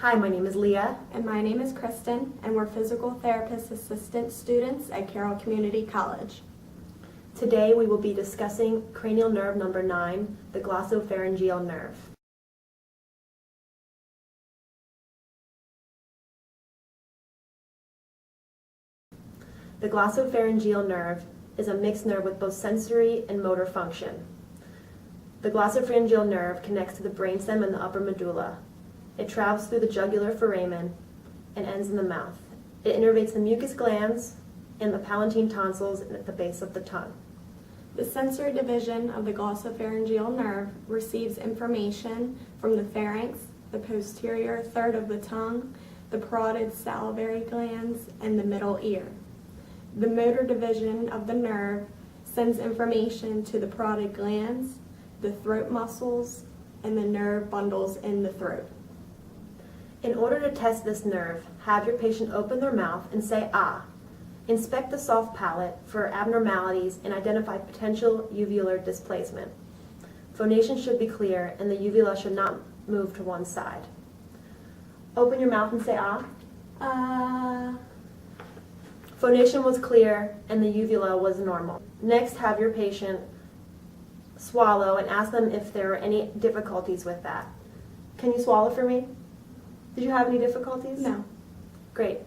Hi, my name is Leah. And my name is Kristen, and we're physical therapist assistant students at Carroll Community College. Today we will be discussing cranial nerve number 9, the glossopharyngeal nerve. The glossopharyngeal nerve is a mixed nerve with both sensory and motor function. The glossopharyngeal nerve connects to the brainstem and the upper medulla. It travels through the jugular foramen and ends in the mouth. It innervates the mucus glands and the palatine tonsils at the base of the tongue. The sensory division of the glossopharyngeal nerve receives information from the pharynx, the posterior third of the tongue, the parotid salivary glands, and the middle ear. The motor division of the nerve sends information to the parotid glands, the throat muscles, and the nerve bundles in the throat. In order to test this nerve, have your patient open their mouth and say ah. Inspect the soft palate for abnormalities and identify potential uvular displacement. Phonation should be clear and the uvula should not move to one side. Open your mouth and say ah. Phonation was clear and the uvula was normal. Next, have your patient swallow and ask them if there are any difficulties with that. Can you swallow for me? Did you have any difficulties? No. Great.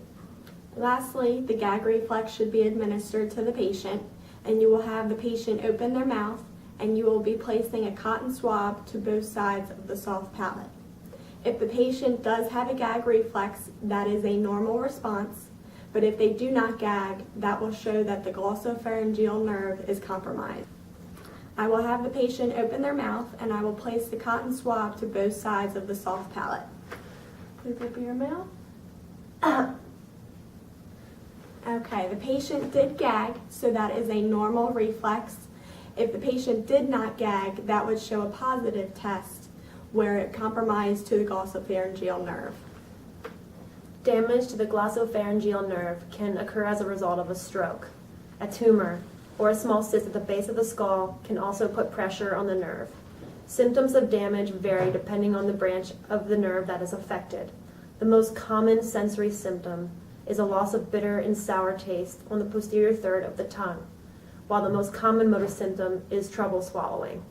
Lastly, the gag reflex should be administered to the patient, and you will have the patient open their mouth, and you will be placing a cotton swab to both sides of the soft palate. If the patient does have a gag reflex, that is a normal response, but if they do not gag, that will show that the glossopharyngeal nerve is compromised. I will have the patient open their mouth, and I will place the cotton swab to both sides of the soft palate. Please open your mouth. Okay, the patient did gag, so that is a normal reflex. If the patient did not gag, that would show a positive test where it compromised to the glossopharyngeal nerve. Damage to the glossopharyngeal nerve can occur as a result of a stroke. A tumor or a small cyst at the base of the skull can also put pressure on the nerve. Symptoms of damage vary depending on the branch of the nerve that is affected. The most common sensory symptom is a loss of bitter and sour taste on the posterior third of the tongue, while the most common motor symptom is trouble swallowing.